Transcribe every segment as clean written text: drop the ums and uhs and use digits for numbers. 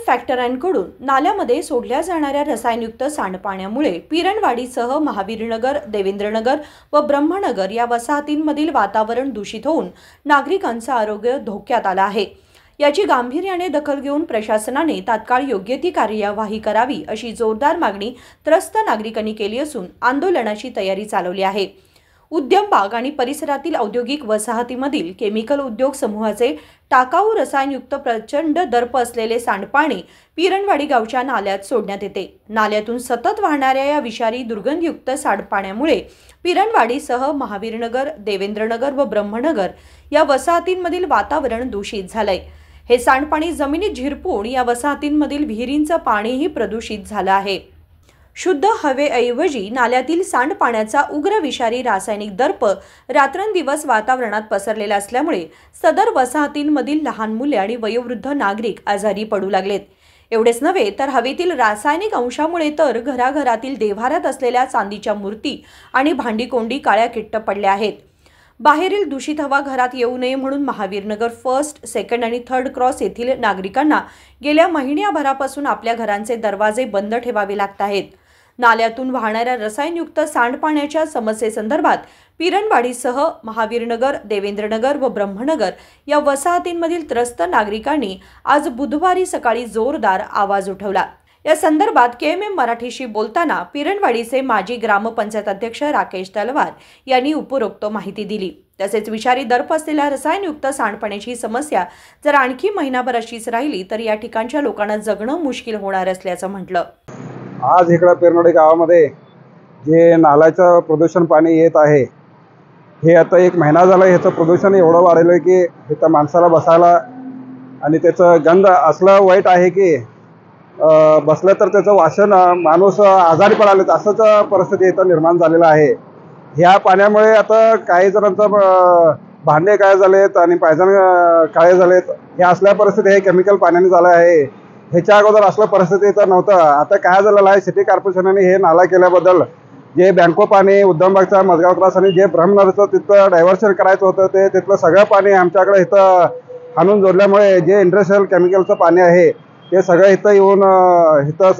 फॅक्टऱ्यांकडून नाल्यामध्ये सोडल्या जाणाऱ्या रसायनयुक्त सांडपाण्यामुळे पिरणवाडीसह महावीरनगर, देवेंद्रनगर व ब्रह्मनगर या वसाहतींमधील वातावरण दूषित होऊन नागरिकांचं आरोग्य धोक्यात आलं आहे। याची गांभीर्याने दखल घेऊन प्रशासनाने तात्काळ योग्य ती कार्यवाही करावी अशी जोरदार मागणी त्रस्त नागरिकांनी केली असून आंदोलनाची तयारी चालवली आहे। उद्यम बाग आणि परिसरातील औद्योगिक वसाहतीमधील केमिकल उद्योग समूहाचे टाकाऊ रसायनयुक्त प्रचंड दर्प असलेले सांडपाणी पिरणवाडी गावच्या नाल्यात सोडण्यात येते। नाल्यातून सतत वाहणाऱ्या या विषारी दुर्गंधयुक्त सांडपाण्यामुळे पिरणवाडीसह महावीरनगर, देवेंद्रनगर व ब्रह्मनगर या वसाहतींमधील वातावरण दूषित झालंय। हे सांडपाणी जमिनीत झिरपून या वसाहतींमधील विहिरींचं पाणीही प्रदूषित झालं आहे। शुद्ध हवेऐवजी नाल्यातील सांडपाण्याचा उग्र विषारी रासायनिक दर्प रात्रंदिवस वातावरणात पसरलेला असल्यामुळे सदर वसाहतींमधील लहान मुले आणि वयोवृद्ध नागरिक आजारी पडू लागलेत। एवढेच नव्हे तर हवेतील रासायनिक अंशामुळे तर घराघरातील देव्हाऱ्यात असलेल्या चांदीच्या मूर्ती आणि भांडीकोंडी काळ्या किट्ट पडल्या आहेत। बाहेरील दूषित हवा घरात येऊ नये म्हणून महावीरनगर फर्स्ट, सेकंड आणि थर्ड क्रॉस येथील नागरिकांना गेल्या महिन्याभरापासून आपल्या घरांचे दरवाजे बंद ठेवावे लागत आहेत। नाल्यातून वाहणाऱ्या रसायनयुक्त सांडपाण्याच्या समस्येसंदर्भात पिरणवाडीसह महावीरनगर, देवेंद्रनगर व ब्रह्मनगर या वसाहतींमधील त्रस्त नागरिकांनी आज बुधवारी सकाळी जोरदार आवाज उठवला। या संदर्भात KMM मराठीशी बोलताना पिरणवाडीचे माजी ग्रामपंचायत अध्यक्ष राकेश तलवार यांनी उपरोक्त माहिती दिली। तसेच विषारी दर्प असलेल्या रसायनयुक्त सांडपाण्याची समस्या जर आणखी महिनाभर अशीच राहिली तर या ठिकाणच्या लोकांना जगणं मुश्किल होणार असल्याचं म्हटलं। आज इकडे पिरणवाडी गावामध्ये जे नाल्याचं प्रदूषण पाणी येत आहे हे आता एक महिना झाला। ह्याचं प्रदूषण एवढं वाढलं आहे की इथं माणसाला बसायला आणि त्याचं गंध असलं वाईट आहे की बसलं तर त्याचं वासन माणूस आजारी पडाले असंच परिस्थिती इथं निर्माण झालेलं आहे। ह्या पाण्यामुळे आता काही जणांचं भांडे काय झालेत आणि पायजण काळे झालेत। हे असल्या परिस्थिती हे केमिकल पाण्याने झालं आहे। ह्याच्या अगोदर असलं परिस्थिती तर नव्हतं। आता काय झालेलं आहे, सिटी कॉर्पोरेशनने हे नाला केल्याबद्दल जे बँको पाणी उद्यमबागचा मजगाव क्रॉस आणि जे ब्रह्मनगरचं तिथं डायव्हर्शन करायचं होतं ते तिथलं सगळं पाणी आमच्याकडे इथं आणून जोडल्यामुळे जे इंडस्ट्रियल केमिकलचं पाणी आहे ते सगळं इथं येऊन इथं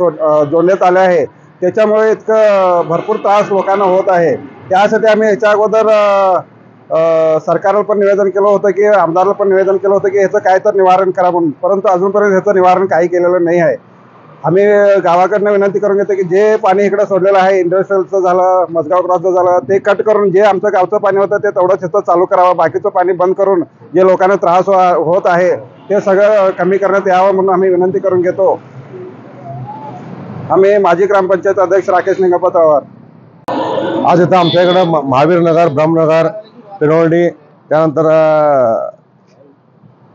जोडण्यात आले आहे। त्याच्यामुळे इतकं भरपूर त्रास लोकांना होत आहे। त्यासाठी आम्ही ह्याच्या अगोदर सरकारला पण निवेदन केलं होतं की आमदारला पण निवेदन केलं होतं की ह्याचं काय तर निवारण करा म्हणून, परंतु अजूनपर्यंत ह्याचं निवारण काही केलेलं नाही आहे। आम्ही गावाकडनं विनंती करून घेतो की जे पाणी इकडे सोडलेलं आहे इंडस्ट्रियलचं झालं, मजगाव क्रॉसचं झालं, ते कट करून जे आमचं गावचं पाणी होतं ते तेवढंच इथं चालू करावं। बाकीचं पाणी बंद करून जे लोकांना त्रास होत आहे ते सगळं कमी करण्यात यावं म्हणून आम्ही विनंती करून घेतो। आम्ही माजी ग्रामपंचायत अध्यक्ष राकेश निंगप्पा तलवार। आज इथं आमच्या इकडे महावीरनगर, ब्रह्मनगर, पिरणवाडी त्यानंतर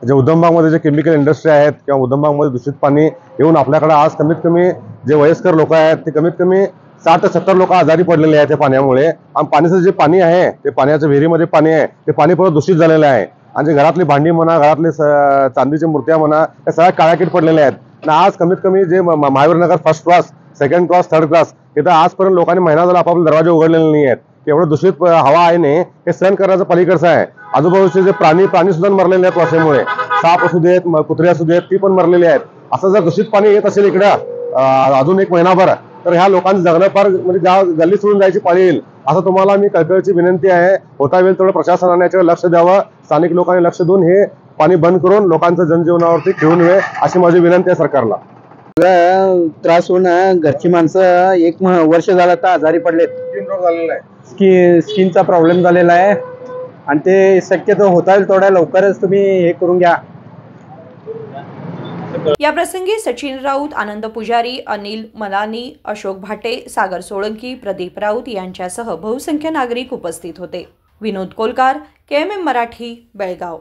जे उद्यमबागमध्ये जे केमिकल इंडस्ट्री आहेत किंवा उद्यमबागमध्ये दूषित पाणी येऊन आपल्याकडे आज कमीत कमी जे वयस्कर लोक आहेत ते कमीत कमी 60 ते 70 लोक आजारी पडलेले आहेत त्या पाण्यामुळे। आणि पाण्याचं जे पाणी आहे ते पाण्याचं विहिरीमध्ये पाणी आहे ते पाणी परत दूषित झालेलं आहे आणि जे घरातली भांडी म्हणा, घरातले चांदीच्या मूर्त्या म्हणा त्या सगळ्या काळ्याकीट पडलेल्या आहेत। आणि आज कमीत कमी जे Mahavirnagar first class, second class, third class इथं आजपर्यंत लोकांनी महिना झाला आपापले दरवाजे उघडलेले नाही आहेत। एवढं दूषित हवा आहे ने हे सहन करण्याचं पलीकडचं आहे। आजूबाजूचे जे प्राणी सुद्धा मरलेले आहेत वासेमुळे, साप असू देत, कुत्रे असू देत, ती पण मरलेली आहेत। असं जर दूषित पाणी येत असेल इकडं अजून एक महिनाभर तर ह्या लोकांचं जगणं फार म्हणजे गल्ली सोडून जायची पाळी येईल असं तुम्हाला मी कळकळीची विनंती आहे। होता वेळ तेवढं प्रशासनाने याच्यावर लक्ष द्यावं, स्थानिक लोकांनी लक्ष देऊन हे पाणी बंद करून लोकांचं जनजीवनावरती खेळून ये अशी माझी विनंती आहे सरकारला। त्रास होऊन घरची माणसं 1 वर्ष झालं तर आजारी पडलेत। स्किन रोग झालेला आहे, स्किनचा प्रॉब्लेम झालेला आहे आणि ते शक्यतो होता येईल तेवढ्या लवकरच तुम्ही हे करून घ्या। या प्रसंगी सचिन राऊत, आनंद पुजारी, अनिल मलानी, अशोक भाटे, सागर सोळंकी, प्रदीप राऊत यांच्यासह बहुसंख्य नागरिक उपस्थित होते। विनोद कोलकार, KMM मराठी, बेळगाव।